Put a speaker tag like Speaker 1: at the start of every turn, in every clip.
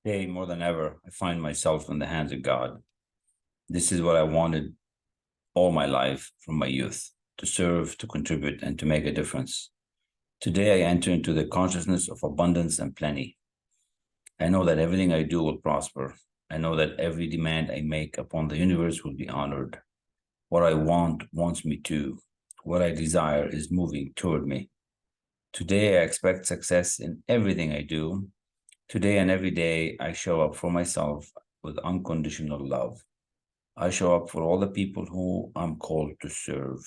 Speaker 1: Today, more than ever, I find myself in the hands of God. This is what I wanted all my life from my youth, to serve, to contribute, and to make a difference. Today, I enter into the consciousness of abundance and plenty. I know that everything I do will prosper. I know that every demand I make upon the universe will be honored. What I want wants me to. What I desire is moving toward me. Today, I expect success in everything I do. Today and every day, I show up for myself with unconditional love. I show up for all the people who I'm called to serve.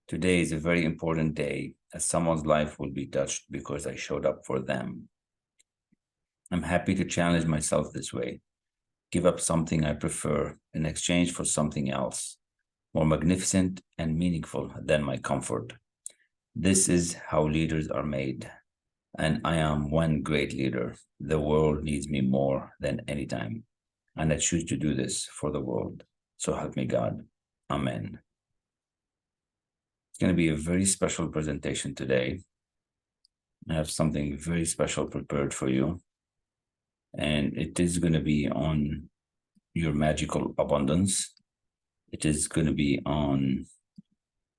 Speaker 1: Today is a very important day, as someone's life will be touched because I showed up for them. I'm happy to challenge myself this way, give up something I prefer in exchange for something else, more magnificent and meaningful than my comfort. This is how leaders are made, and I am one great leader. The world needs me more than any time, and I choose to do this for the world. So help me God. Amen. It's going to be a very special presentation today. I have something very special prepared for you, and it is going to be on your magical abundance. It is going to be on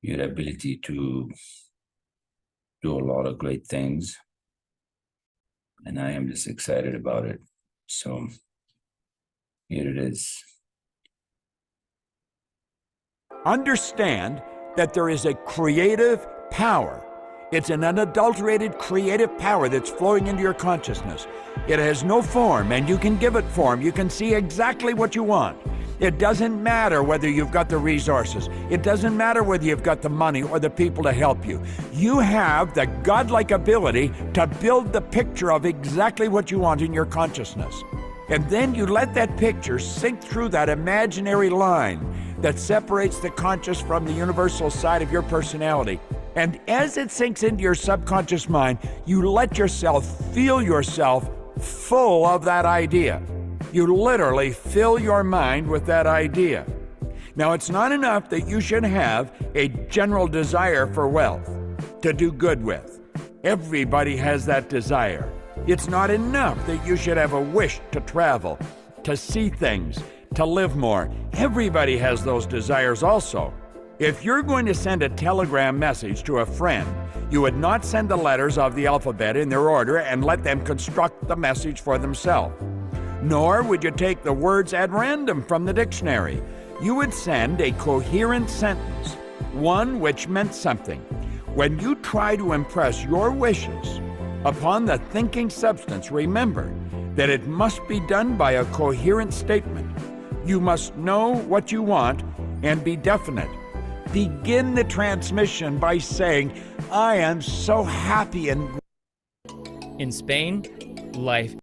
Speaker 1: your ability to do a lot of great things, and I am just excited about it. So here it is.
Speaker 2: Understand that there is a creative power. It's an unadulterated creative power that's flowing into your consciousness. It has no form, and you can give it form. You can see exactly what you want. It doesn't matter whether you've got the resources. It doesn't matter whether you've got the money or the people to help you. You have the godlike ability to build the picture of exactly what you want in your consciousness. And then you let that picture sink through that imaginary line that separates the conscious from the universal side of your personality. And as it sinks into your subconscious mind, you let yourself feel yourself full of that idea. You literally fill your mind with that idea. Now, it's not enough that you should have a general desire for wealth to do good with. Everybody has that desire. It's not enough that you should have a wish to travel, to see things, to live more. Everybody has those desires also. If you're going to send a telegram message to a friend, you would not send the letters of the alphabet in their order and let them construct the message for themselves. Nor would you take the words at random from the dictionary. You would send a coherent sentence, one which meant something. When you try to impress your wishes upon the thinking substance, remember that it must be done by a coherent statement. You must know what you want and be definite. Begin the transmission by saying, I am so happy and...
Speaker 3: In Spain, life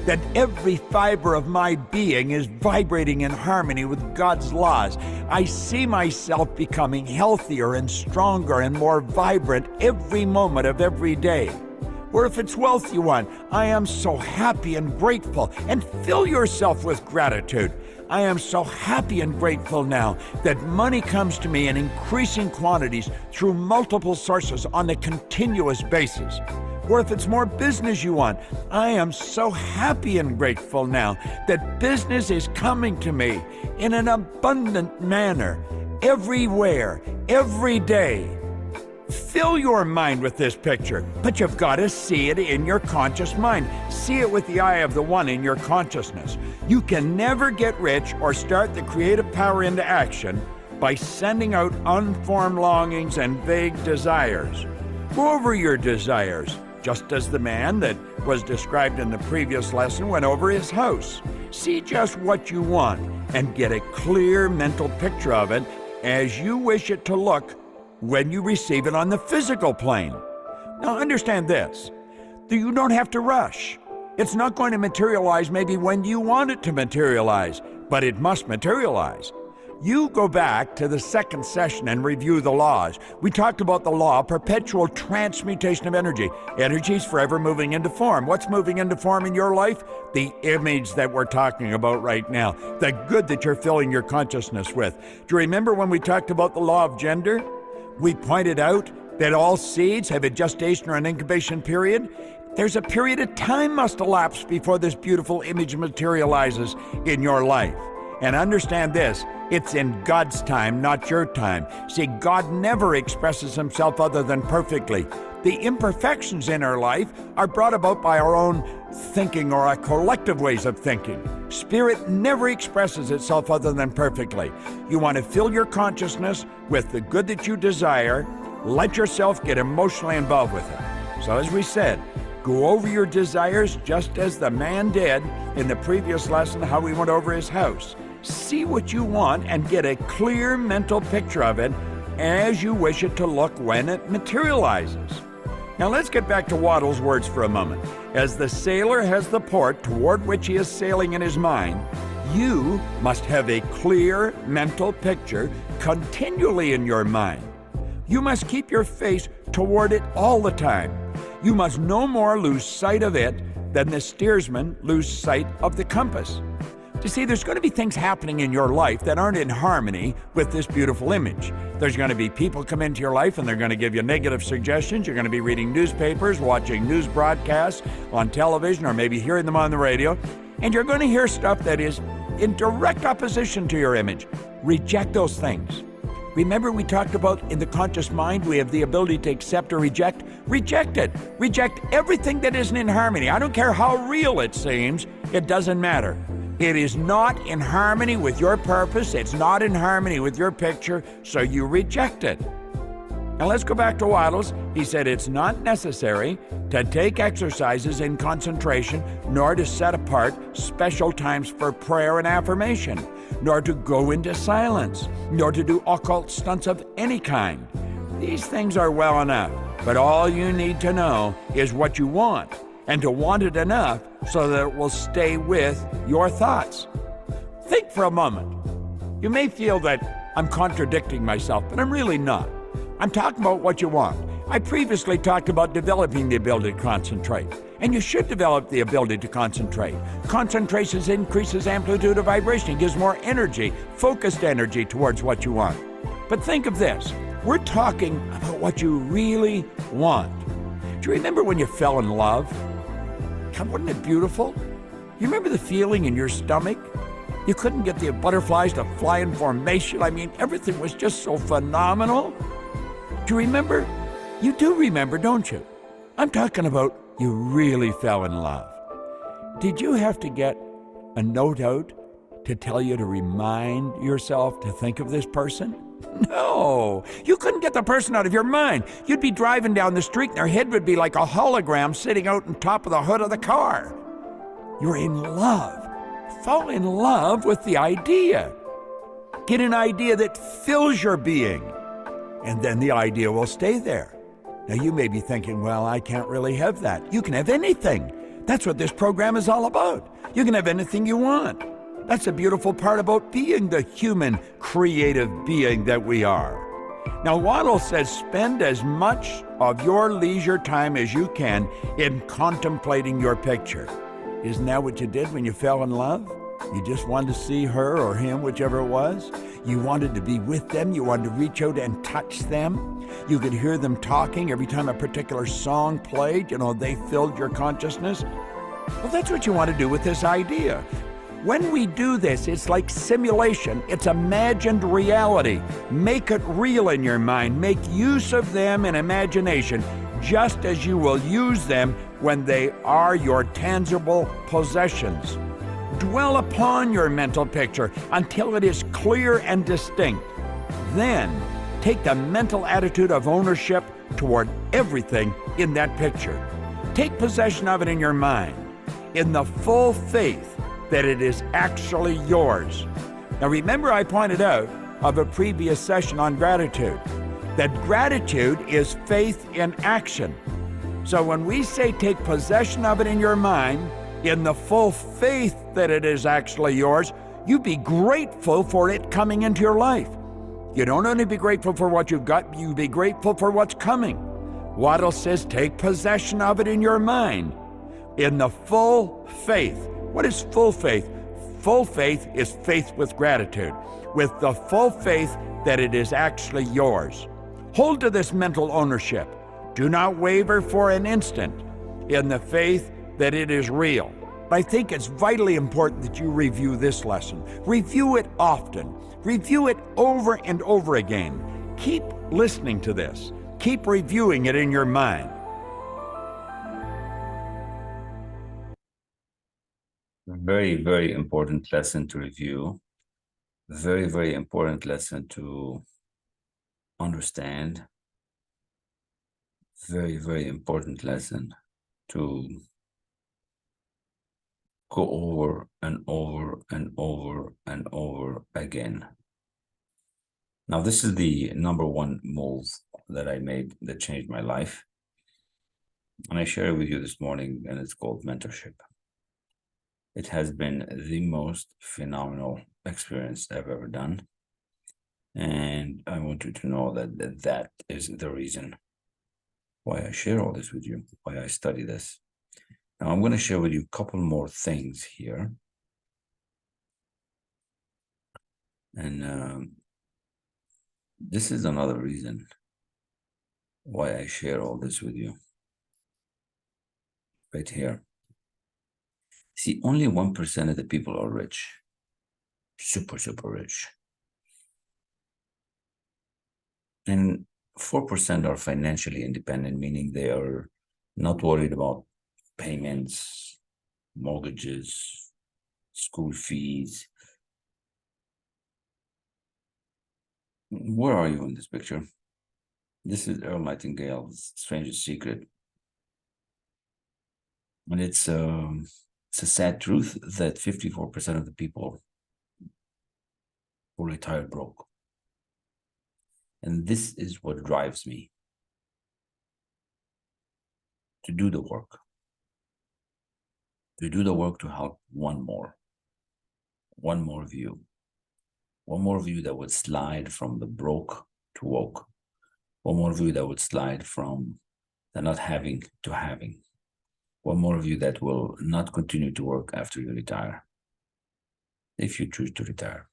Speaker 2: that every fiber of my being is vibrating in harmony with God's laws. I see myself becoming healthier and stronger and more vibrant every moment of every day. Or if it's wealth you want, I am so happy and grateful, and fill yourself with gratitude. I am so happy and grateful now that money comes to me in increasing quantities through multiple sources on a continuous basis. Or if it's more business you want, I am so happy and grateful now that business is coming to me in an abundant manner, everywhere, every day. Fill your mind with this picture, but you've got to see it in your conscious mind. See it with the eye of the one in your consciousness. You can never get rich or start the creative power into action by sending out unformed longings and vague desires. Go over your desires, just as the man that was described in the previous lesson went over his house. See just what you want and get a clear mental picture of it as you wish it to look when you receive it on the physical plane. Now understand this, that you don't have to rush. It's not going to materialize maybe when you want it to materialize, but it must materialize. You go back to the second session and review the laws. We talked about the law of perpetual transmutation of energy. Energy is forever moving into form. What's moving into form in your life? The image that we're talking about right now, the good that you're filling your consciousness with. Do you remember when we talked about the law of gender? We pointed out that all seeds have a gestation or an incubation period? There's a period of time must elapse before this beautiful image materializes in your life. And understand this, it's in God's time, not your time. See, God never expresses himself other than perfectly. The imperfections in our life are brought about by our own thinking or our collective ways of thinking. Spirit never expresses itself other than perfectly. You want to fill your consciousness with the good that you desire. Let yourself get emotionally involved with it. So as we said, go over your desires just as the man did in the previous lesson, how we went over his house. See what you want and get a clear mental picture of it as you wish it to look when it materializes. Now let's get back to Waddell's words for a moment. As the sailor has the port toward which he is sailing in his mind, you must have a clear mental picture continually in your mind. You must keep your face toward it all the time. You must no more lose sight of it than the steersman lose sight of the compass. You see, there's going to be things happening in your life that aren't in harmony with this beautiful image. There's going to be people come into your life and they're going to give you negative suggestions. You're going to be reading newspapers, watching news broadcasts on television, or maybe hearing them on the radio. And you're going to hear stuff that is in direct opposition to your image. Reject those things. Remember, we talked about in the conscious mind, we have the ability to accept or reject. Reject it. Reject everything that isn't in harmony. I don't care how real it seems. It doesn't matter. It is not in harmony with your purpose. It's not in harmony with your picture, so you reject it. Now let's go back to Waddell's. He said it's not necessary to take exercises in concentration, nor to set apart special times for prayer and affirmation, nor to go into silence, nor to do occult stunts of any kind. These things are well enough, but all you need to know is what you want, and to want it enough so that it will stay with your thoughts. Think for a moment. You may feel that I'm contradicting myself, but I'm really not. I'm talking about what you want. I previously talked about developing the ability to concentrate, and you should develop the ability to concentrate. Concentration increases amplitude of vibration, gives more energy, focused energy towards what you want. But think of this. We're talking about what you really want. Do you remember when you fell in love? God, wasn't it beautiful? You remember the feeling in your stomach? You couldn't get the butterflies to fly in formation. I mean, everything was just so phenomenal. Do you remember? You do remember, don't you? I'm talking about you really fell in love. Did you have to get a note out to tell you to remind yourself to think of this person? No, you couldn't get the person out of your mind. You'd be driving down the street and their head would be like a hologram sitting out on top of the hood of the car. You're in love. Fall in love with the idea. Get an idea that fills your being, and then the idea will stay there. Now you may be thinking, well, I can't really have that. You can have anything. That's what this program is all about. You can have anything you want. That's a beautiful part about being the human, creative being that we are. Now, Waddell says, spend as much of your leisure time as you can in contemplating your picture. Isn't that what you did when you fell in love? You just wanted to see her or him, whichever it was. You wanted to be with them. You wanted to reach out and touch them. You could hear them talking every time a particular song played. You know, they filled your consciousness. Well, that's what you want to do with this idea. When we do this, it's like simulation. It's imagined reality. Make it real in your mind. Make use of them in imagination, just as you will use them when they are your tangible possessions. Dwell upon your mental picture until it is clear and distinct. Then, take the mental attitude of ownership toward everything in that picture. Take possession of it in your mind, in the full faith that it is actually yours. Now remember, I pointed out of a previous session on gratitude, that gratitude is faith in action. So when we say take possession of it in your mind, in the full faith that it is actually yours, you be grateful for it coming into your life. You don't only be grateful for what you've got, you be grateful for what's coming. Waddell says take possession of it in your mind, in the full faith. What is full faith? Full faith is faith with gratitude, with the full faith that it is actually yours. Hold to this mental ownership. Do not waver for an instant in the faith that it is real. I think it's vitally important that you review this lesson. Review it often. Review it over and over again. Keep listening to this. Keep reviewing it in your mind.
Speaker 1: Very, very important lesson to review. Very, very important lesson to understand. Very, very important lesson to go over and over and over and over again. Now, this is the number one move that I made that changed my life. And I share it with you this morning, and it's called mentorship. It has been the most phenomenal experience I've ever done. And I want you to know that that is the reason why I share all this with you, why I study this. Now, I'm going to share with you a couple more things here. And this is another reason why I share all this with you. Right here. See, only 1% of the people are rich. Super, super rich. And 4% are financially independent, meaning they are not worried about payments, mortgages, school fees. Where are you in this picture? This is Earl Nightingale's Strangest Secret. And it's a sad truth that 54% of the people who retire broke. And this is what drives me to do the work. To do the work to help one more view. One more view that would slide from the broke to woke. One more view that would slide from the not having to having. One more view that will not continue to work after you retire, if you choose to retire.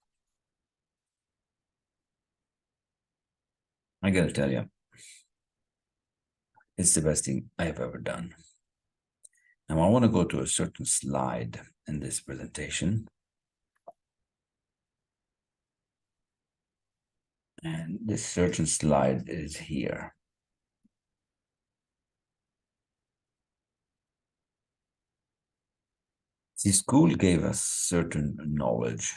Speaker 1: I gotta tell you, it's the best thing I've ever done. Now, I want to go to a certain slide in this presentation. And this certain slide is here. See, school gave us certain knowledge,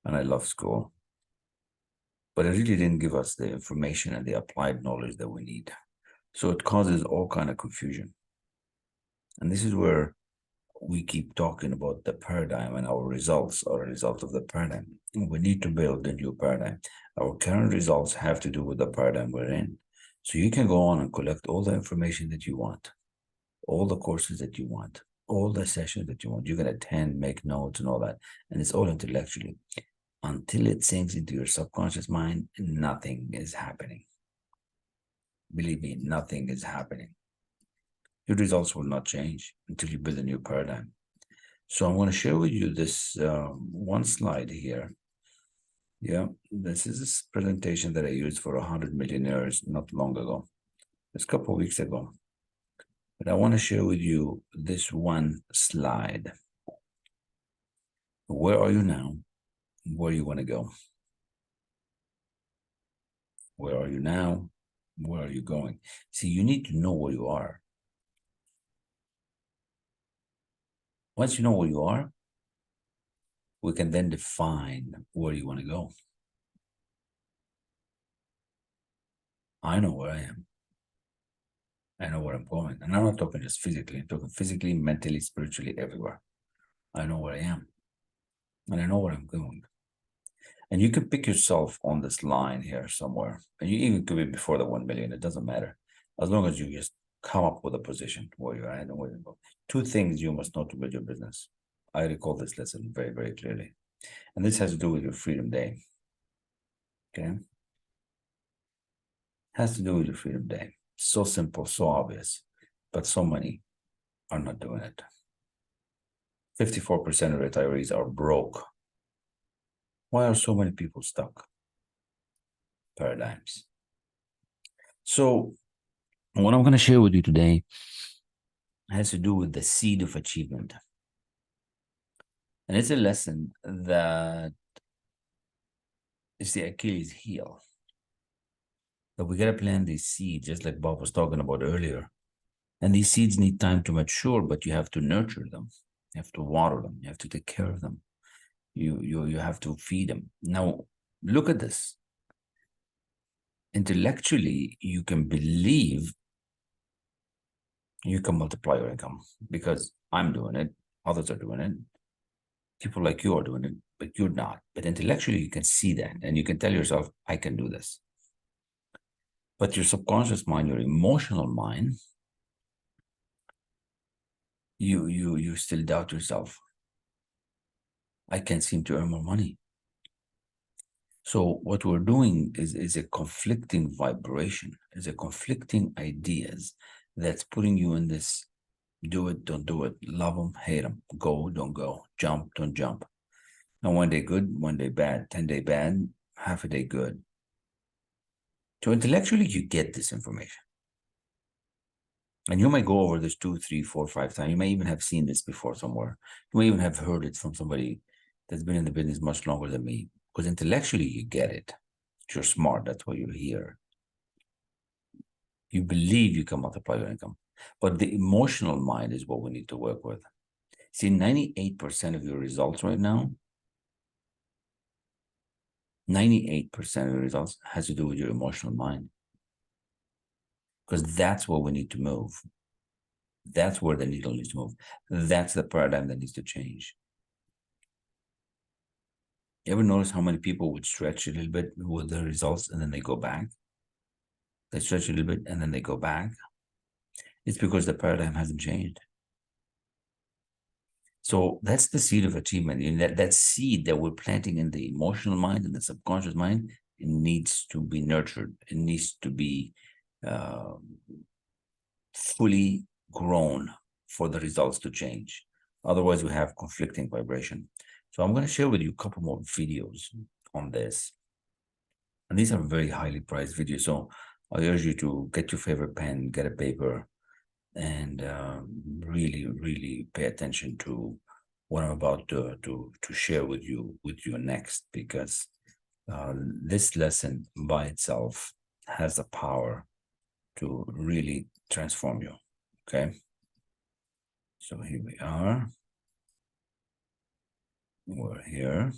Speaker 1: and I love school, but it really didn't give us the information and the applied knowledge that we need. So it causes all kind of confusion. And this is where we keep talking about the paradigm, and our results are a result of the paradigm. We need to build a new paradigm. Our current results have to do with the paradigm we're in. So you can go on and collect all the information that you want, all the courses that you want, all the sessions that you want. You can attend, make notes and all that. And it's all intellectually. Until it sinks into your subconscious mind, nothing is happening. Believe me, nothing is happening. Your results will not change until you build a new paradigm. So I'm going to share with you this one slide here. Yeah, this is a presentation that I used for 100 millionaires not long ago. It's a couple of weeks ago. But I want to share with you this one slide. Where are you now? Where you want to go? Where are you now? Where are you going? See, you need to know where you are. Once you know where you are, we can then define where you want to go. I know where I am. I know where I'm going. And I'm not talking just physically. I'm talking physically, mentally, spiritually, everywhere. I know where I am. And I know where I'm going. And you can pick yourself on this line here somewhere. And you even could be before the 1 million. It doesn't matter. As long as you just come up with a position where you're at and where you're going. Two things you must know to build your business. I recall this lesson very, very clearly. And this has to do with your Freedom Day. Okay? Has to do with your Freedom Day. So simple, so obvious, but so many are not doing it. 54% of retirees are broke. Why are so many people stuck? Paradigms. So what I'm going to share with you today has to do with the seed of achievement. And it's a lesson that is the Achilles heel. That we got to plant these seeds, just like Bob was talking about earlier. And these seeds need time to mature, but you have to nurture them. You have to water them. You have to take care of them. You have to feed them. Now, look at this. Intellectually, you can believe you can multiply your income because I'm doing it, others are doing it, people like you are doing it, but you're not. But intellectually, you can see that and you can tell yourself, I can do this. But your subconscious mind, your emotional mind, you still doubt yourself. I can't seem to earn more money. So what we're doing is a conflicting vibration, is a conflicting ideas that's putting you in this do it, don't do it, love them, hate them, go, don't go, jump, don't jump. And one day good, one day bad, 10-day bad, half a day good. So intellectually, you get this information. And you might go over this 2, 3, 4, 5 times. You may even have seen this before somewhere. You may even have heard it from somebody that's been in the business much longer than me. Because intellectually, you get it. You're smart. That's why you're here. You believe you can multiply your income. But the emotional mind is what we need to work with. See, 98% of your results right now, 98% of your results has to do with your emotional mind. Because that's what we need to move. That's where the needle needs to move. That's the paradigm that needs to change. You ever notice how many people would stretch a little bit with their results and then they go back? They stretch a little bit and then they go back. It's because the paradigm hasn't changed. So that's the seed of achievement. And that seed that we're planting in the emotional mind and the subconscious mind, it needs to be nurtured. It needs to be fully grown for the results to change. Otherwise, we have conflicting vibration. So I'm going to share with you a couple more videos on this. And these are very highly priced videos. So I urge you to get your favorite pen, get a paper, and really, really pay attention to what I'm about to share with you next, because this lesson by itself has the power to really transform you. Okay. So here we are. We're here.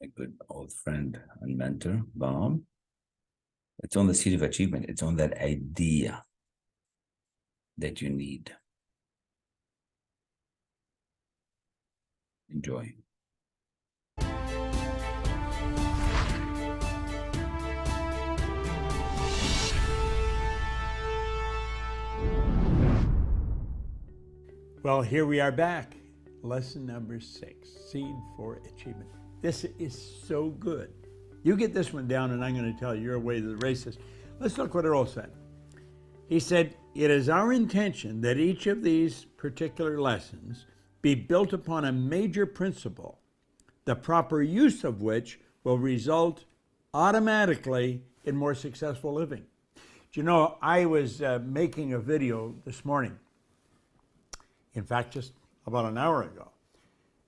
Speaker 1: A good old friend and mentor, Bob. It's on the seed of achievement. It's on that idea that you need. Enjoy.
Speaker 2: Well, here we are back. Lesson number 6, Seed for Achievement. This is so good. You get this one down and I'm going to tell you you're away to the races. Let's look what Earl said. He said, it is our intention that each of these particular lessons be built upon a major principle, the proper use of which will result automatically in more successful living. Do you know, I was making a video this morning. In fact, just about an hour ago.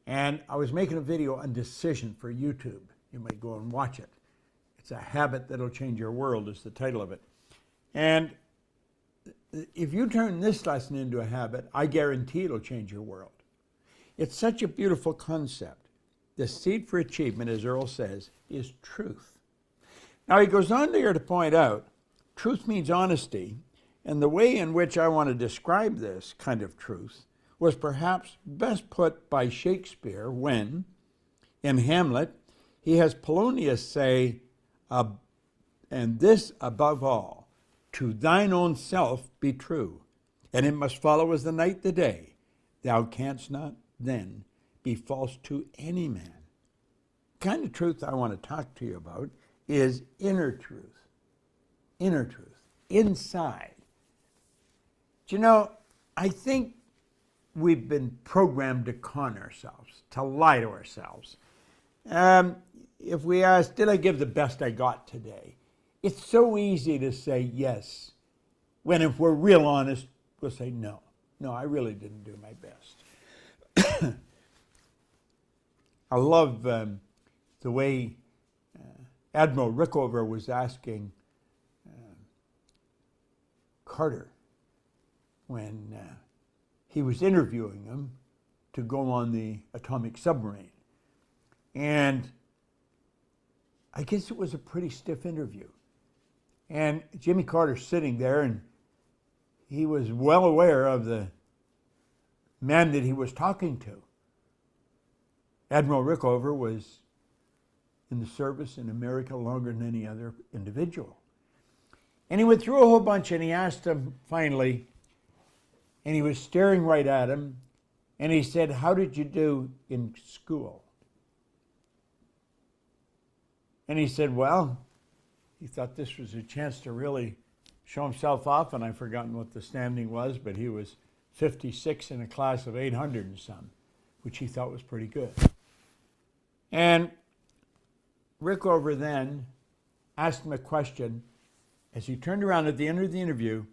Speaker 2: And I was making a video on decision for YouTube. You might go and watch it. It's a habit that'll change your world is the title of it. And if you turn this lesson into a habit, I guarantee it'll change your world. It's such a beautiful concept. The seed for achievement, as Earl says, is truth. Now he goes on there to point out, truth means honesty, and the way in which I want to describe this kind of truth was perhaps best put by Shakespeare when, in Hamlet, he has Polonius say, and this above all, to thine own self be true, and it must follow as the night the day. Thou canst not then be false to any man. The kind of truth I want to talk to you about is inner truth, inside. Do you know, I think we've been programmed to con ourselves, to lie to ourselves. If we ask, did I give the best I got today? It's so easy to say yes, when if we're real honest, we'll say no. No, I really didn't do my best. I love the way Admiral Rickover was asking Carter when he was interviewing him to go on the atomic submarine. And I guess it was a pretty stiff interview. And Jimmy Carter's sitting there, and he was well aware of the man that he was talking to. Admiral Rickover was in the service in America longer than any other individual. And he went through a whole bunch, and he asked him finally, and he was staring right at him, and he said, "How did you do in school?" And he said, well, he thought this was a chance to really show himself off, and I've forgotten what the standing was, but he was 56 in a class of 800 and some, which he thought was pretty good. And Rickover then asked him a question as he turned around at the end of the interview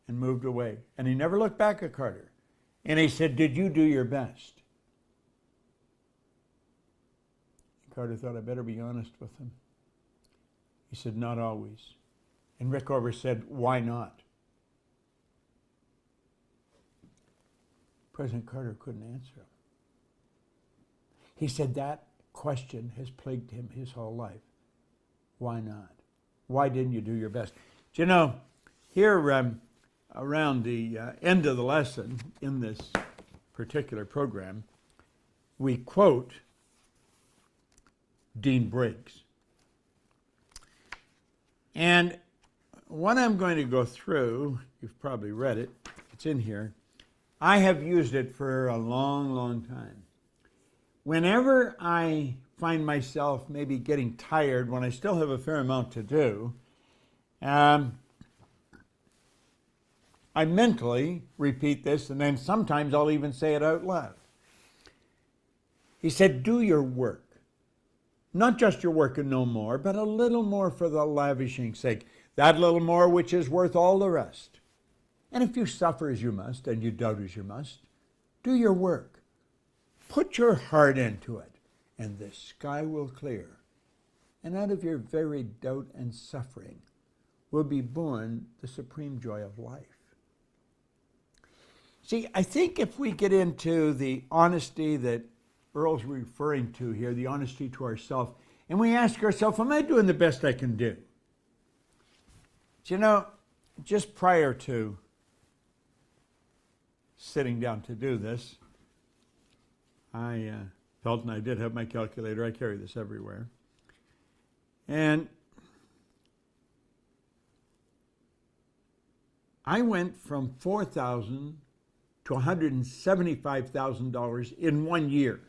Speaker 2: and moved away. And he never looked back at Carter. And he said, "Did you do your best?" Carter thought, I better be honest with him. He said, "Not always." And Rickover said, "Why not?" President Carter couldn't answer him. He said that question has plagued him his whole life. Why not? Why didn't you do your best? Do you know, here around the end of the lesson in this particular program, we quote Dean Briggs. And what I'm going to go through, you've probably read it, it's in here. I have used it for a long, long time. Whenever I find myself maybe getting tired when I still have a fair amount to do, I mentally repeat this, and then sometimes I'll even say it out loud. He said, do your work. Not just your work and no more, but a little more for the lavishing's sake. That little more which is worth all the rest. And if you suffer as you must, and you doubt as you must, do your work. Put your heart into it, and the sky will clear. And out of your very doubt and suffering will be born the supreme joy of life. See, I think if we get into the honesty that Earl's referring to here, the honesty to ourselves, and we ask ourselves, am I doing the best I can do? You know, just prior to sitting down to do this, I felt, and I did have my calculator, I carry this everywhere, and I went from $4,000 to $175,000 in 1 year.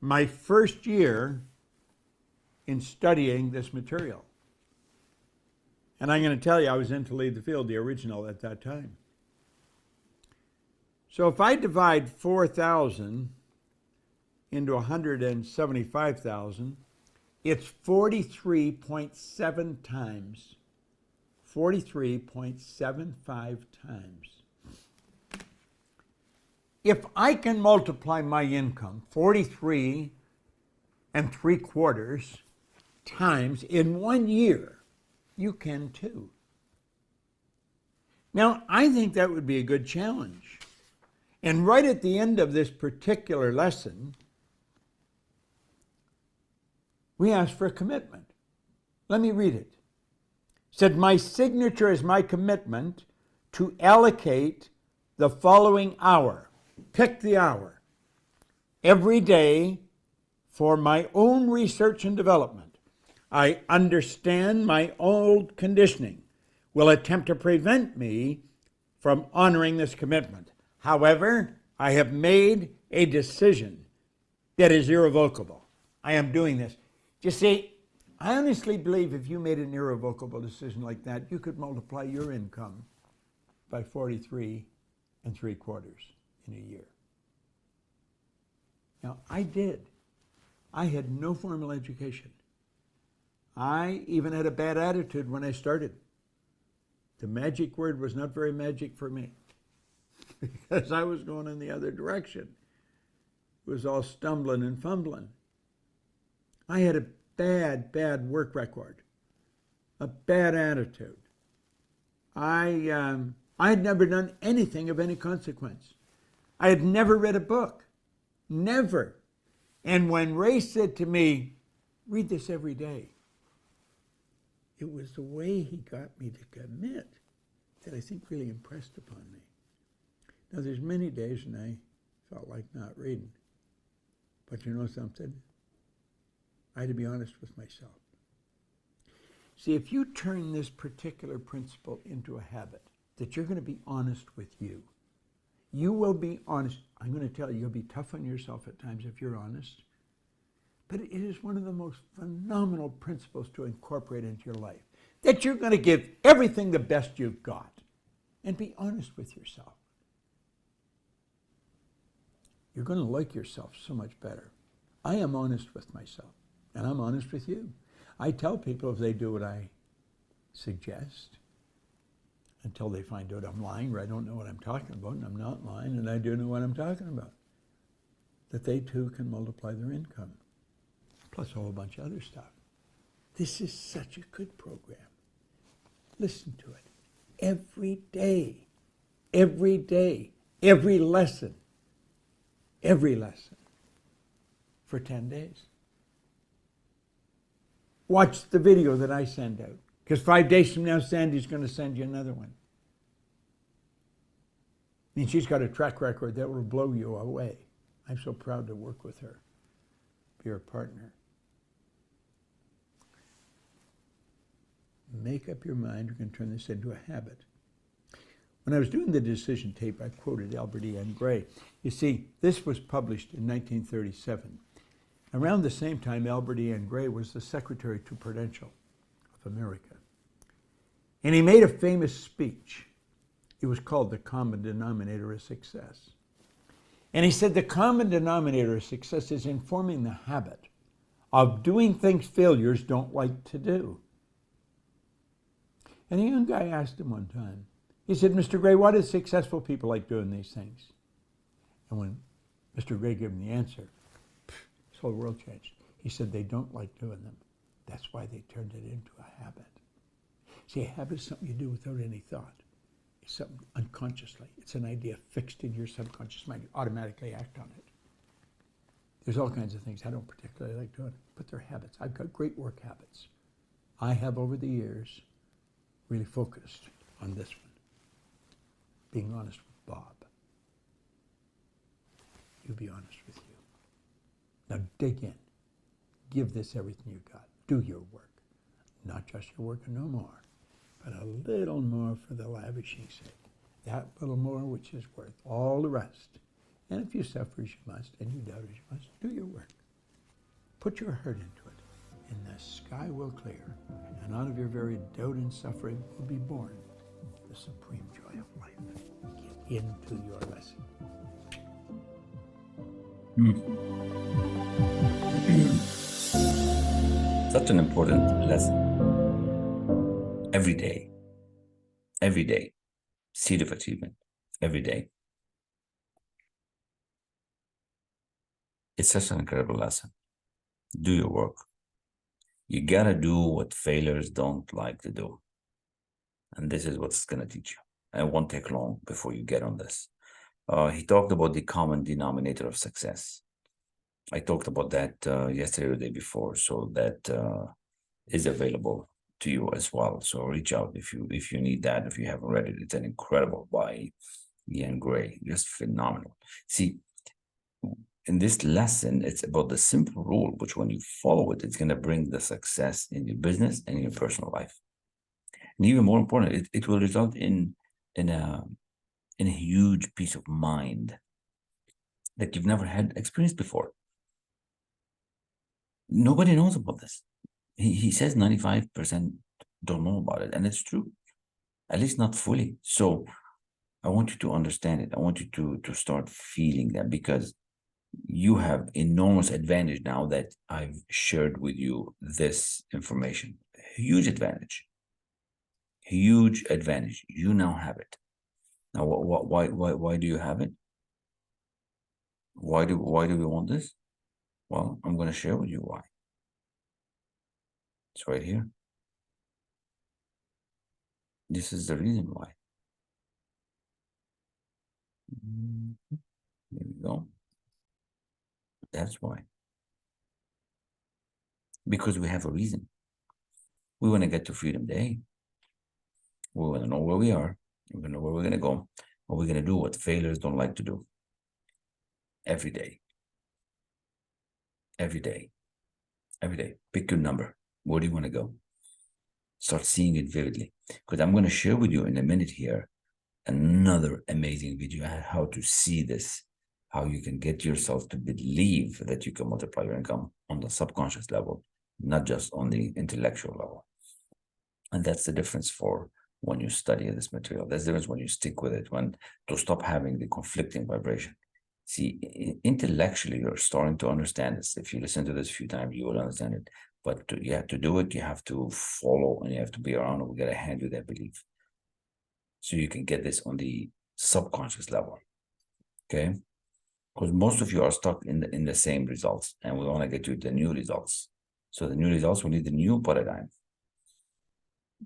Speaker 2: My first year in studying this material. And I'm going to tell you, I was in To Lead the Field, the original at that time. So if I divide 4,000 into 175,000, it's 43.7 times. 43.75 times. If I can multiply my income 43 3/4 times in 1 year, you can too. Now, I think that would be a good challenge. And right at the end of this particular lesson, we ask for a commitment. Let me read it. It said, my signature is my commitment to allocate the following hour. Pick the hour. Every day for my own research and development. I understand my old conditioning will attempt to prevent me from honoring this commitment. However, I have made a decision that is irrevocable. I am doing this. You see, I honestly believe if you made an irrevocable decision like that, you could multiply your income by 43 3/4 in a year. Now, I did. I had no formal education. I even had a bad attitude when I started. The magic word was not very magic for me because I was going in the other direction. It was all stumbling and fumbling. I had a bad work record, a bad attitude. I had never done anything of any consequence. I had never read a book, never. And when Ray said to me, read this every day, it was the way he got me to commit that I think really impressed upon me. Now, there's many days when I felt like not reading. But you know something? I had to be honest with myself. See, if you turn this particular principle into a habit, that you're going to be honest with you, you will be honest. I'm going to tell you, you'll be tough on yourself at times if you're honest. But it is one of the most phenomenal principles to incorporate into your life, that you're going to give everything the best you've got and be honest with yourself. You're going to like yourself so much better. I am honest with myself, and I'm honest with you. I tell people if they do what I suggest, until they find out I'm lying or I don't know what I'm talking about, and I'm not lying, and I do know what I'm talking about, that they too can multiply their income, plus a whole bunch of other stuff. This is such a good program. Listen to it every day, every lesson for 10 days. Watch the video that I send out, because 5 days from now, Sandy's going to send you another one. I mean, she's got a track record that will blow you away. I'm so proud to work with her, be her partner. Make up your mind, you're going to turn this into a habit. When I was doing the decision tape, I quoted Albert E. N. Gray. You see, this was published in 1937. Around the same time, Albert E. N. Gray was the Secretary to Prudential of America. And he made a famous speech. It was called The Common Denominator of Success. And he said the common denominator of success is in forming the habit of doing things failures don't like to do. And a young guy asked him one time, he said, Mr. Gray, why do successful people like doing these things? And when Mr. Gray gave him the answer, his whole world changed. He said, they don't like doing them. That's why they turned it into a habit. See, a habit is something you do without any thought. It's something unconsciously. It's an idea fixed in your subconscious mind. You automatically act on it. There's all kinds of things I don't particularly like doing, but they're habits. I've got great work habits. I have, over the years, really focused on this one. Being honest with Bob. You be honest with you. Now dig in. Give this everything you got. Do your work. Not just your work and no more, but a little more for the lavishing sake. That little more which is worth all the rest. And if you suffer as you must, and you doubt as you must, do your work. Put your heart into it, and the sky will clear, and out of your very doubt and suffering will be born the supreme joy of life. Get into your lesson.
Speaker 1: Such an important lesson. Every day, seed of achievement, every day. It's such an incredible lesson. Do your work. You gotta do what failures don't like to do. And this is what's gonna teach you. It won't take long before you get on this. He talked about the common denominator of success. I talked about that yesterday or the day before, so that is available to you as well. So reach out if you need that, if you haven't read it. It's an incredible by Ian Gray, just phenomenal. See, in this lesson, it's about the simple rule, which when you follow it, it's going to bring the success in your business and in your personal life. And even more important, it will result in a huge peace of mind that you've never had experienced before. Nobody knows about this. He says 95% don't know about it, and it's true, at least not fully. So I want you to understand it. I want you to start feeling that, because you have enormous advantage now that I've shared with you this information. Huge advantage. Huge advantage. You now have it. Now, why do you have it? Why do we want this? Well, I'm going to share with you why. It's right here. This is the reason why. There we go. That's why. Because we have a reason. We want to get to Freedom Day. We want to know where we are. We want to know where we're going to go. What we're going to do what failures don't like to do. Every day. Every day. Every day. Pick your number. Where do you want to go? Start seeing it vividly. Because I'm going to share with you in a minute here another amazing video on how to see this, how you can get yourself to believe that you can multiply your income on the subconscious level, not just on the intellectual level. And that's the difference for when you study this material. That's the difference when you stick with it, when to stop having the conflicting vibration. See, intellectually, you're starting to understand this. If you listen to this a few times, you will understand it. But you have to do it, you have to follow, and you have to be around, and we got to hand you that belief. So you can get this on the subconscious level, okay? Because most of you are stuck in the same results, and we want to get you the new results. So the new results, we need the new paradigm.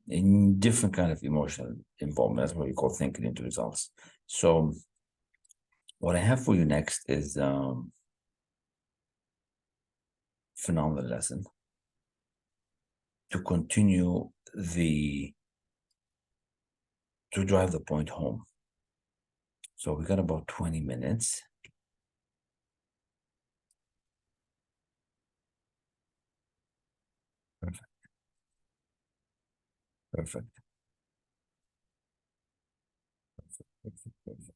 Speaker 1: In different kind of emotional involvement. That's what we call thinking into results. So what I have for you next is phenomenal lesson to continue to drive the point home. So we got about 20 minutes. Perfect. Perfect. Perfect. Perfect. Perfect.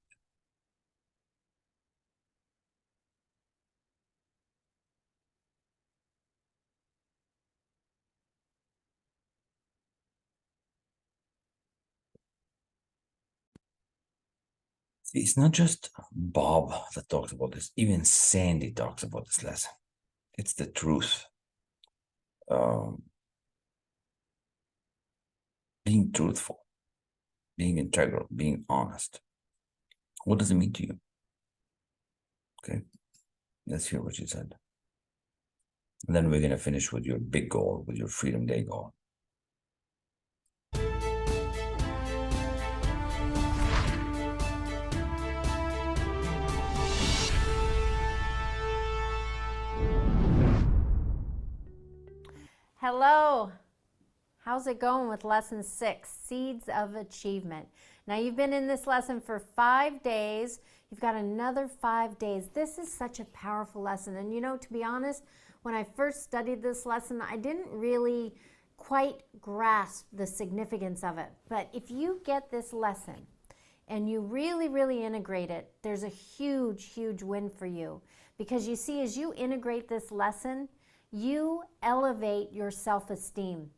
Speaker 1: See, it's not just Bob that talks about this. Even Sandy talks about this lesson. It's the truth. Being truthful, being integral, being honest. What does it mean to you? Okay, let's hear what you said. And then we're going to finish with your big goal, with your Freedom Day goal.
Speaker 4: Hello. How's it going with lesson 6, Seeds of Achievement? Now you've been in this lesson for 5 days. You've got another 5 days. This is such a powerful lesson. And you know, to be honest, when I first studied this lesson, I didn't really quite grasp the significance of it. But if you get this lesson and you really, really integrate it, there's a huge, huge win for you. Because you see, as you integrate this lesson, you elevate your self-esteem.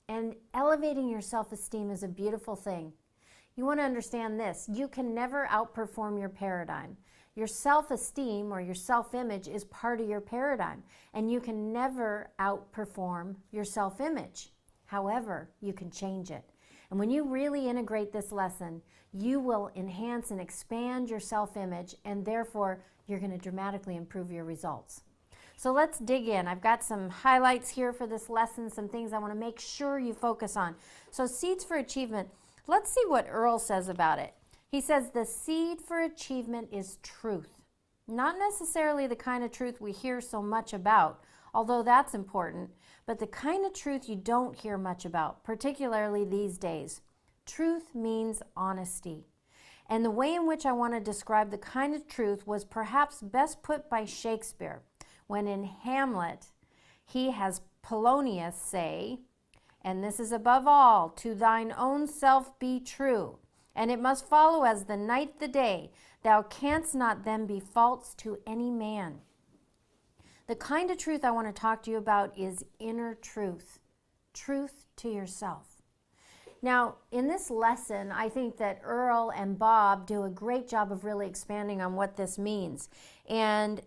Speaker 4: And elevating your self-esteem is a beautiful thing. You want to understand this. You can never outperform your paradigm. Your self-esteem or your self-image is part of your paradigm, and you can never outperform your self-image. However, you can change it. And when you really integrate this lesson, you will enhance and expand your self-image, and therefore, you're going to dramatically improve your results. So let's dig in. I've got some highlights here for this lesson, some things I want to make sure you focus on. So Seeds for Achievement, let's see what Earl says about it. He says the seed for achievement is truth. Not necessarily the kind of truth we hear so much about, although that's important, but the kind of truth you don't hear much about, particularly these days. Truth means honesty. And the way in which I want to describe the kind of truth was perhaps best put by Shakespeare, when in Hamlet, he has Polonius say, and this is above all, to thine own self be true, and it must follow as the night the day, thou canst not then be false to any man. The kind of truth I want to talk to you about is inner truth, truth to yourself. Now, in this lesson, I think that Earl and Bob do a great job of really expanding on what this means. And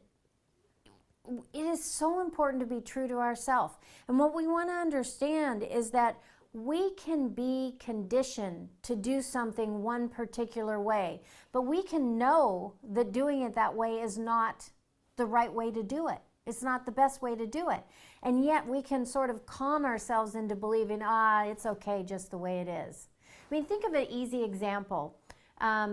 Speaker 4: it is so important to be true to ourselves. And what we want to understand is that we can be conditioned to do something one particular way, but we can know that doing it that way is not the right way to do it. It's not the best way to do it. And yet we can sort of calm ourselves into believing, it's okay just the way it is. I mean, think of an easy example,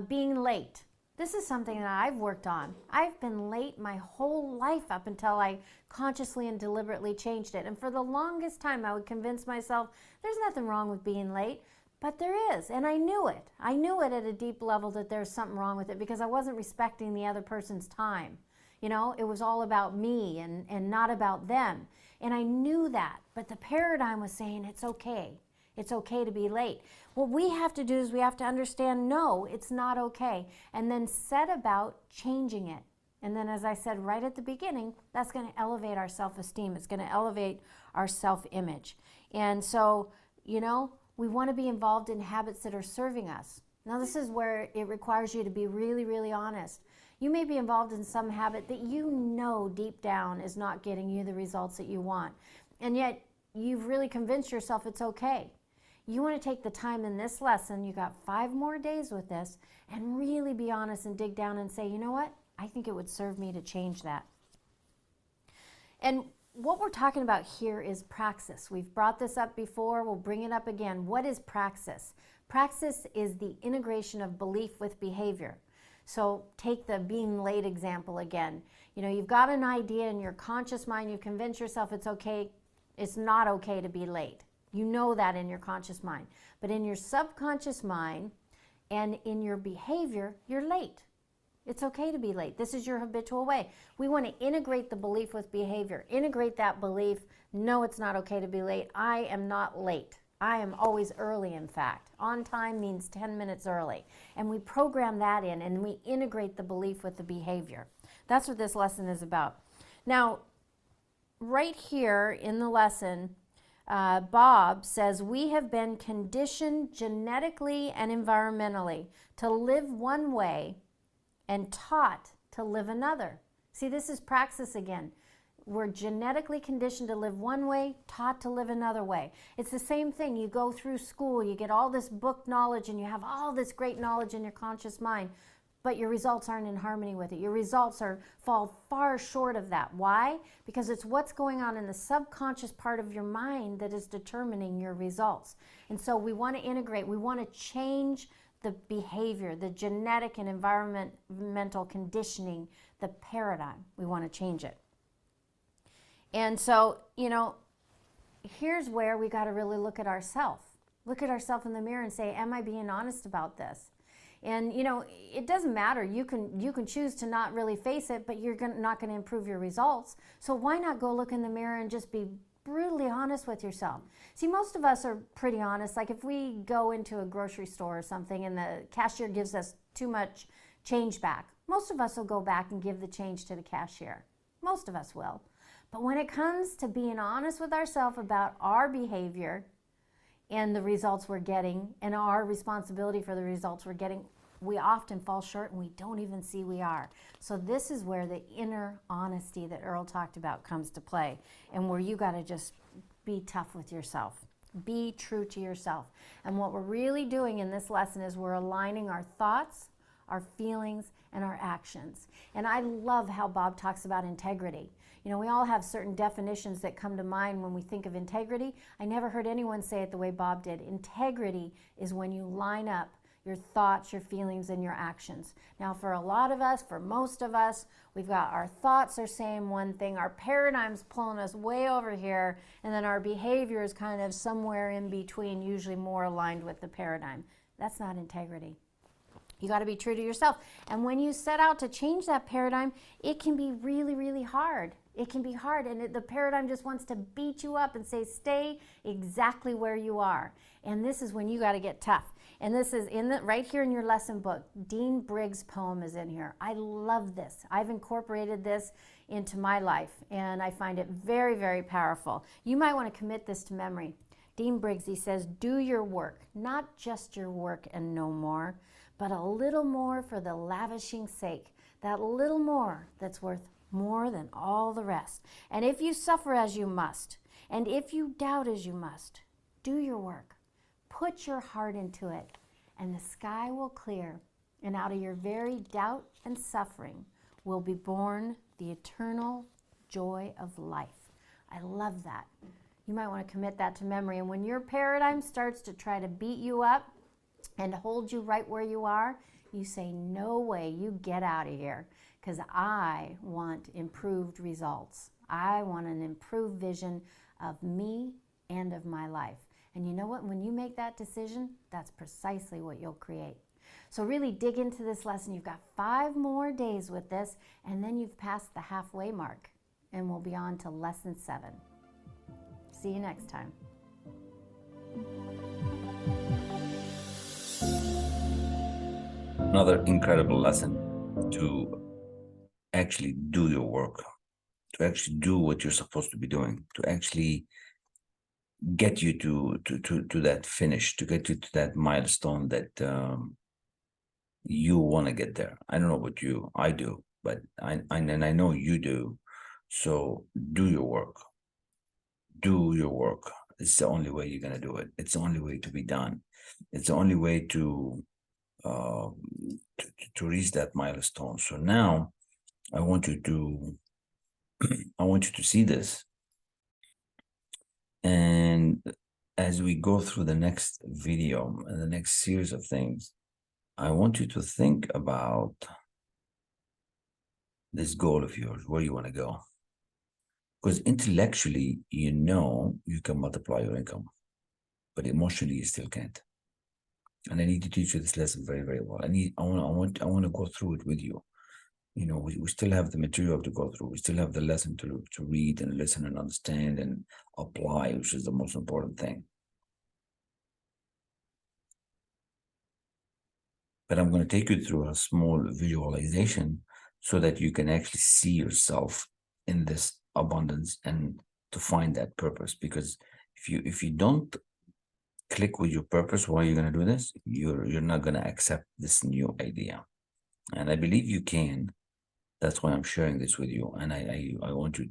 Speaker 4: being late. This is something that I've worked on. I've been late my whole life up until I consciously and deliberately changed it. And for the longest time, I would convince myself there's nothing wrong with being late, but there is. And I knew it. I knew it at a deep level that there's something wrong with it because I wasn't respecting the other person's time. You know, it was all about me and not about them. And I knew that, but the paradigm was saying it's okay. It's okay to be late. What we have to do is we have to understand, no, it's not okay, and then set about changing it. And then, as I said right at the beginning, that's going to elevate our self-esteem. It's going to elevate our self-image. And so, you know, we want to be involved in habits that are serving us. Now, this is where it requires you to be really, really honest. You may be involved in some habit that you know deep down is not getting you the results that you want. And yet, you've really convinced yourself it's okay. You want to take the time in this lesson, you got 5 more days with this, and really be honest and dig down and say, you know what? I think it would serve me to change that. And what we're talking about here is praxis. We've brought this up before, we'll bring it up again. What is praxis? Praxis is the integration of belief with behavior. So take the being late example again. You know, you've got an idea in your conscious mind, you've convinced yourself it's okay, it's not okay to be late. You know that in your conscious mind. But in your subconscious mind and in your behavior, you're late. It's okay to be late. This is your habitual way. We want to integrate the belief with behavior. Integrate that belief, no, it's not okay to be late. I am not late. I am always early, in fact. On time means 10 minutes early. And we program that in and we integrate the belief with the behavior. That's what this lesson is about. Now, right here in the lesson, Bob says, we have been conditioned genetically and environmentally to live one way and taught to live another. See, this is praxis again. We're genetically conditioned to live one way, taught to live another way. It's the same thing. You go through school, you get all this book knowledge, and you have all this great knowledge in your conscious mind, but your results aren't in harmony with it. Your results fall far short of that. Why? Because it's what's going on in the subconscious part of your mind that is determining your results. And so we want to integrate, we want to change the behavior, the genetic and environmental conditioning, the paradigm. We want to change it. And so, you know, here's where we got to really look at ourselves. Look at ourselves in the mirror and say, am I being honest about this? And, you know, it doesn't matter. You can choose to not really face it, but you're not going to improve your results. So why not go look in the mirror and just be brutally honest with yourself? See, most of us are pretty honest. Like if we go into a grocery store or something and the cashier gives us too much change back, most of us will go back and give the change to the cashier. Most of us will. But when it comes to being honest with ourselves about our behavior and the results we're getting and our responsibility for the results we're getting, we often fall short and we don't even see we are. So this is where the inner honesty that Earl talked about comes to play, and where you got to just be tough with yourself. Be true to yourself. And what we're really doing in this lesson is we're aligning our thoughts, our feelings, and our actions. And I love how Bob talks about integrity. You know, we all have certain definitions that come to mind when we think of integrity. I never heard anyone say it the way Bob did. Integrity is when you line up your thoughts, your feelings, and your actions. Now, for a lot of us, for most of us, we've got our thoughts are saying one thing, our paradigm's pulling us way over here, and then our behavior is kind of somewhere in between, usually more aligned with the paradigm. That's not integrity. You got to be true to yourself. And when you set out to change that paradigm, it can be really, really hard. It can be hard, and the paradigm just wants to beat you up and say, stay exactly where you are. And this is when you got to get tough. And this is right here in your lesson book. Dean Briggs' poem is in here. I love this. I've incorporated this into my life, and I find it very, very powerful. You might want to commit this to memory. Dean Briggsy says, do your work, not just your work and no more, but a little more for the lavishing sake, that little more that's worth more than all the rest. And if you suffer as you must, and if you doubt as you must, do your work. Put your heart into it, and the sky will clear, and out of your very doubt and suffering will be born the eternal joy of life. I love that. You might want to commit that to memory. And when your paradigm starts to try to beat you up and hold you right where you are, you say, no way, you get out of here, because I want improved results. I want an improved vision of me and of my life. And you know what? When you make that decision, that's precisely what you'll create. So really dig into this lesson. You've got 5 more days with this, and then you've passed the halfway mark, and we'll be on to lesson 7. See you next time.
Speaker 1: Another incredible lesson to actually do your work, to actually do what you're supposed to be doing, to actually get you to that finish, to get you to that milestone that you want to get there. I don't know about you, I do, but I know you do. So do your work. Do your work. It's the only way you're going to do it. It's the only way to be done. It's the only way to reach that milestone. So now I want you to see this. And as we go through the next video and the next series of things, I want you to think about this goal of yours, where you want to go. Because intellectually, you know you can multiply your income, but emotionally you still can't. And I need to teach you this lesson very, very well. I want to go through it with you. You know, we still have the material to go through. We still have the lesson to read and listen and understand and apply, which is the most important thing. But I'm going to take you through a small visualization so that you can actually see yourself in this abundance and to find that purpose. Because if you don't click with your purpose while you're going to do this, you're not going to accept this new idea. And I believe you can. That's why I'm sharing this with you. And I want you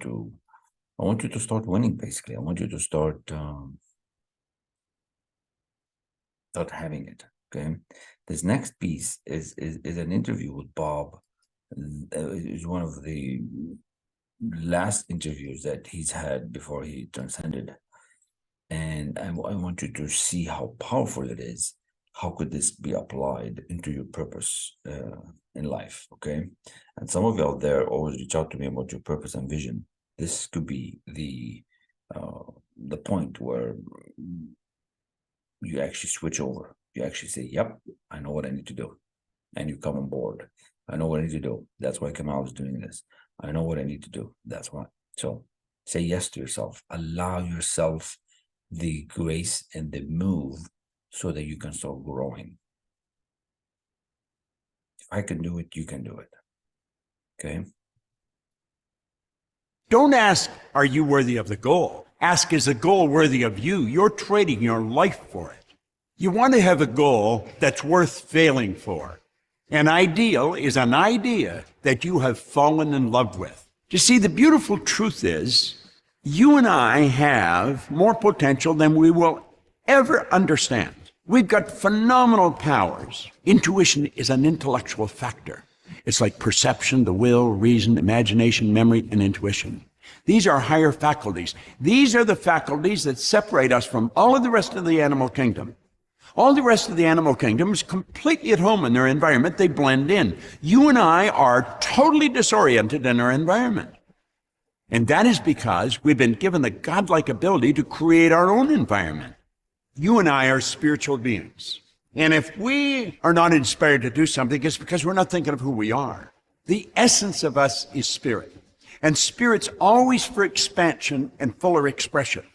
Speaker 1: to start winning. Basically, I want you to start having it. Okay. This next piece is an interview with Bob. It's one of the last interviews that he's had before he transcended. And I want you to see how powerful it is. How could this be applied into your purpose in life, okay? And some of you out there always reach out to me about your purpose and vision. This could be the point where you actually switch over. You actually say, yep, I know what I need to do. And you come on board. I know what I need to do. That's why Kamal is doing this. I know what I need to do. That's why. So say yes to yourself. Allow yourself the grace and the move so that you can start growing. If I can do it, you can do it. Okay?
Speaker 2: Don't ask, are you worthy of the goal? Ask, is the goal worthy of you? You're trading your life for it. You want to have a goal that's worth failing for. An ideal is an idea that you have fallen in love with. You see, the beautiful truth is, you and I have more potential than we will ever understand. We've got phenomenal powers. Intuition is an intellectual factor. It's like perception, the will, reason, imagination, memory, and intuition. These are higher faculties. These are the faculties that separate us from all of the rest of the animal kingdom. All the rest of the animal kingdom is completely at home in their environment. They blend in. You and I are totally disoriented in our environment. And that is because we've been given the godlike ability to create our own environment. You and I are spiritual beings. And if we are not inspired to do something, it's because we're not thinking of who we are. The essence of us is spirit. And spirit's always for expansion and fuller expression.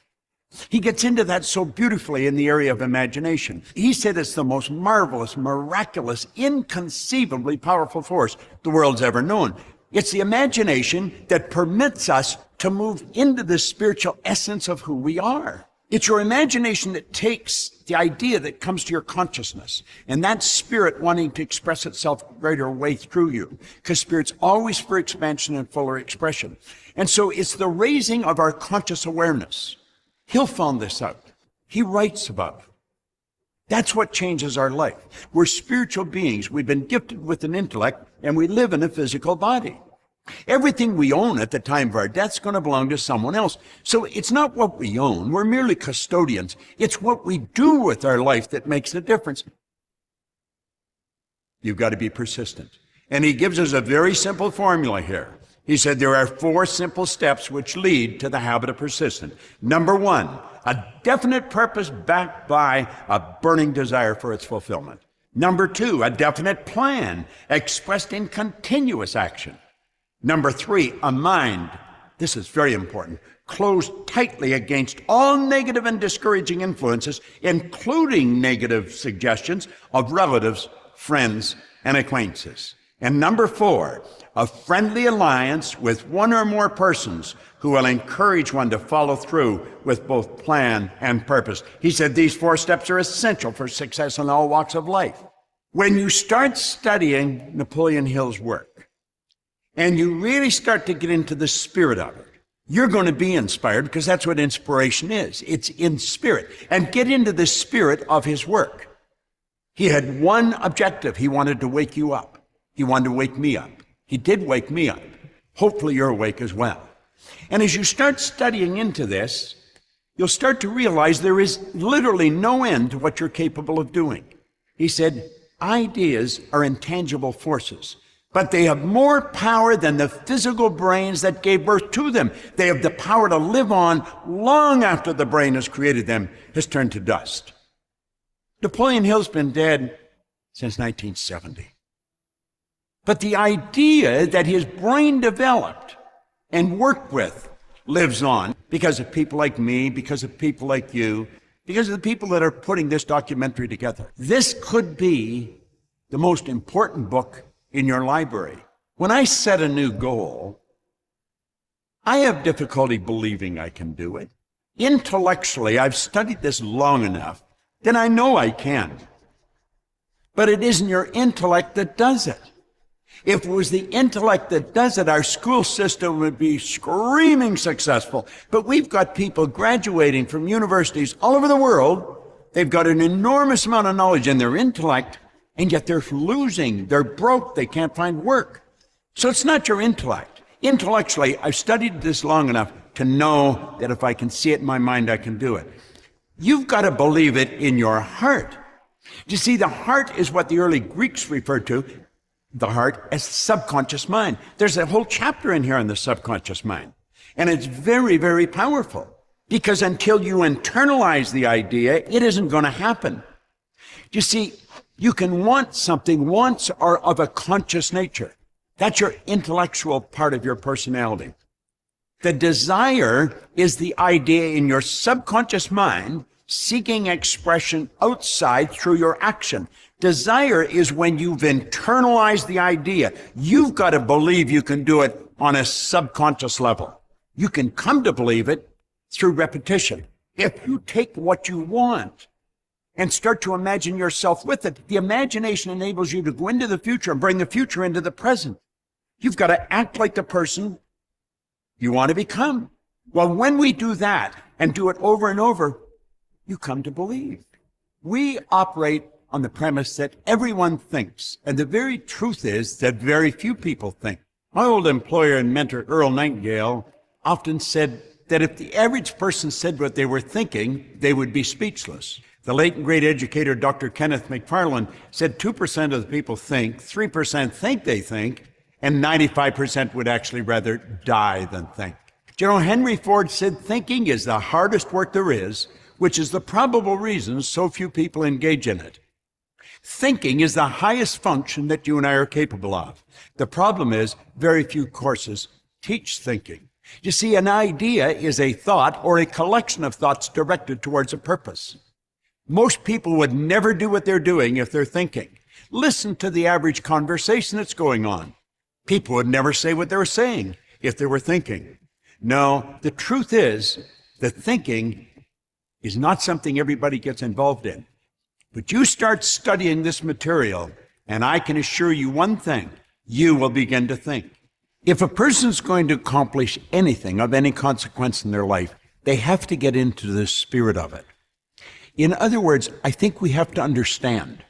Speaker 2: He gets into that so beautifully in the area of imagination. He said it's the most marvelous, miraculous, inconceivably powerful force the world's ever known. It's the imagination that permits us to move into the spiritual essence of who we are. It's your imagination that takes the idea that comes to your consciousness, and that spirit wanting to express itself greater way through you, because spirit's always for expansion and fuller expression. And so it's the raising of our conscious awareness. Hill found this out. He writes about it. That's what changes our life. We're spiritual beings. We've been gifted with an intellect, and we live in a physical body. Everything we own at the time of our death is going to belong to someone else. So it's not what we own. We're merely custodians. It's what we do with our life that makes the difference. You've got to be persistent. And he gives us a very simple formula here. He said there are 4 simple steps which lead to the habit of persistence. Number 1, a definite purpose backed by a burning desire for its fulfillment. Number 2, a definite plan expressed in continuous action. Number 3, a mind, this is very important, closed tightly against all negative and discouraging influences, including negative suggestions of relatives, friends, and acquaintances. And number 4, a friendly alliance with one or more persons who will encourage one to follow through with both plan and purpose. He said these 4 steps are essential for success in all walks of life. When you start studying Napoleon Hill's work, and you really start to get into the spirit of it, you're going to be inspired, because that's what inspiration is. It's in spirit. And get into the spirit of his work. He had one objective. He wanted to wake you up. He wanted to wake me up. He did wake me up. Hopefully you're awake as well. And as you start studying into this, you'll start to realize there is literally no end to what you're capable of doing. He said, ideas are intangible forces, but they have more power than the physical brains that gave birth to them. They have the power to live on long after the brain has created them has turned to dust. Napoleon Hill's been dead since 1970. But the idea that his brain developed and worked with lives on because of people like me, because of people like you, because of the people that are putting this documentary together. This could be the most important book in your library. When I set a new goal, I have difficulty believing I can do it. Intellectually, I've studied this long enough that I know I can. But it isn't your intellect that does it. If it was the intellect that does it, our school system would be screaming successful. But we've got people graduating from universities all over the world. They've got an enormous amount of knowledge in their intellect, and yet they're losing, they're broke, they can't find work. So it's not your intellect. Intellectually, I've studied this long enough to know that if I can see it in my mind, I can do it. You've got to believe it in your heart. You see, the heart is what the early Greeks referred to, the heart, as the subconscious mind. There's a whole chapter in here on the subconscious mind. And it's very, very powerful, because until you internalize the idea, it isn't going to happen. You see, you can want something. Wants are of a conscious nature. That's your intellectual part of your personality. The desire is the idea in your subconscious mind seeking expression outside through your action. Desire is when you've internalized the idea. You've got to believe you can do it on a subconscious level. You can come to believe it through repetition. If you take what you want and start to imagine yourself with it, the imagination enables you to go into the future and bring the future into the present. You've got to act like the person you want to become. Well, when we do that and do it over and over, you come to believe. We operate on the premise that everyone thinks, and the very truth is that very few people think. My old employer and mentor, Earl Nightingale, often said that if the average person said what they were thinking, they would be speechless. The late and great educator, Dr. Kenneth McFarland, said 2% of the people think, 3% think they think, and 95% would actually rather die than think. You know, Henry Ford said thinking is the hardest work there is, which is the probable reason so few people engage in it. Thinking is the highest function that you and I are capable of. The problem is very few courses teach thinking. You see, an idea is a thought or a collection of thoughts directed towards a purpose. Most people would never do what they're doing if they're thinking. Listen to the average conversation that's going on. People would never say what they were saying if they were thinking. No, the truth is that thinking is not something everybody gets involved in. But you start studying this material, and I can assure you one thing, you will begin to think. If a person's going to accomplish anything of any consequence in their life, they have to get into the spirit of it. In other words, I think we have to understand,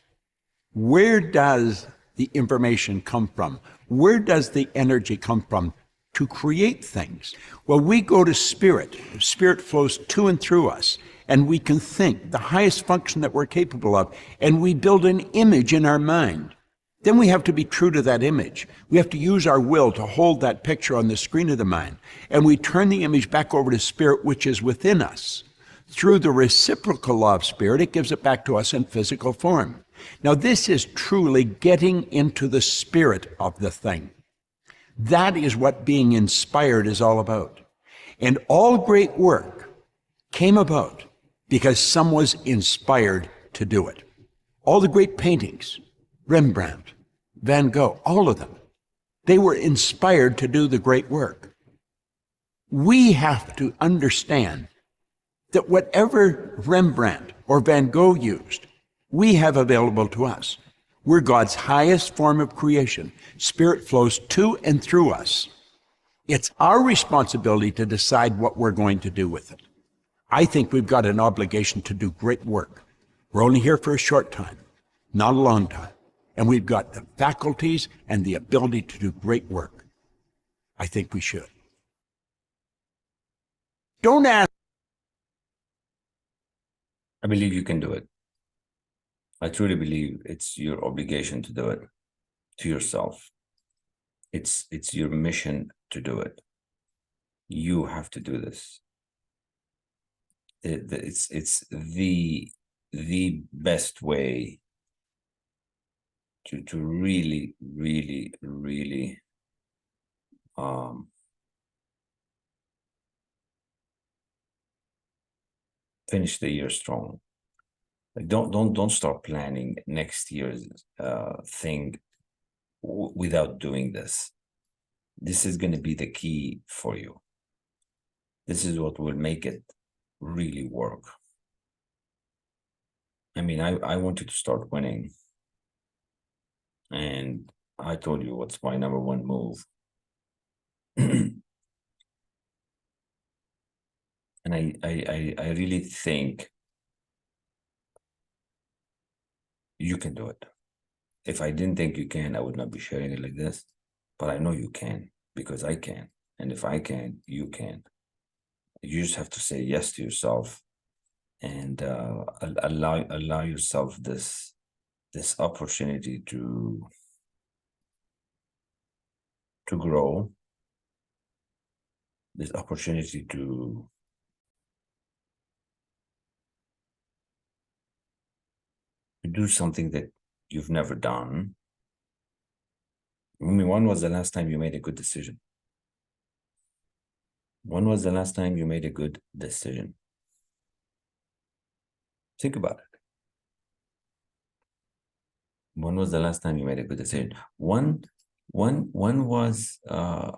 Speaker 2: where does the information come from? Where does the energy come from to create things? Well, we go to spirit. Spirit flows to and through us, and we can think the highest function that we're capable of, and we build an image in our mind. Then we have to be true to that image. We have to use our will to hold that picture on the screen of the mind, and we turn the image back over to spirit, which is within us. Through the reciprocal law of spirit, it gives it back to us in physical form. Now, this is truly getting into the spirit of the thing. That is what being inspired is all about. And all great work came about because someone was inspired to do it. All the great paintings, Rembrandt, Van Gogh, all of them, they were inspired to do the great work. We have to understand that whatever Rembrandt or Van Gogh used, we have available to us. We're God's highest form of creation. Spirit flows to and through us. It's our responsibility to decide what we're going to do with it. I think we've got an obligation to do great work. We're only here for a short time, not a long time. And we've got the faculties and the ability to do great work. I think we should. Don't ask.
Speaker 1: I believe you can do it. I truly believe it's your obligation to do it to yourself. It's your mission to do it. You have to do this. It's the best way to really finish the year strong. Like don't start planning next year's thing without doing this. This is going to be the key for you. This is what will make it really work. I mean, I wanted to start winning, and I told you what's my number one move. And I really think you can do it. If I didn't think you can, I would not be sharing it like this. But I know you can, because I can. And if I can, you can. You just have to say yes to yourself and allow yourself this opportunity to grow, this opportunity to do something that you've never done. I mean, when was the last time you made a good decision? When was the last time you made a good decision? Think about it. When was the last time you made a good decision? When was the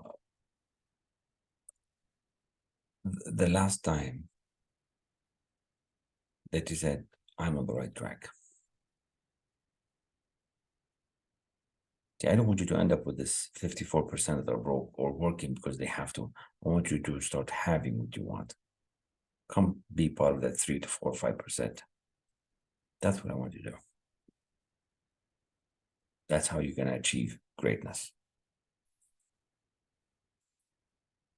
Speaker 1: last time that you said, I'm on the right track? I don't want you to end up with this 54% that are broke or working because they have to. I want you to start having what you want. Come be part of that 3 to 4 or 5%. That's what I want you to do. That's how you're going to achieve greatness.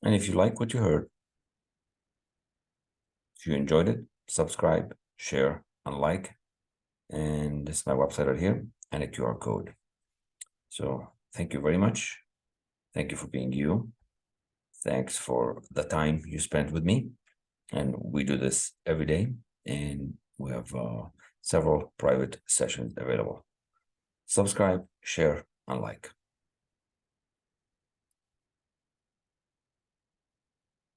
Speaker 1: And if you like what you heard, if you enjoyed it, subscribe, share, and like. And this is my website right here and a QR code. So thank you very much. Thank you for being you. Thanks for the time you spent with me. And we do this every day. And we have several private sessions available. Subscribe, share, and like.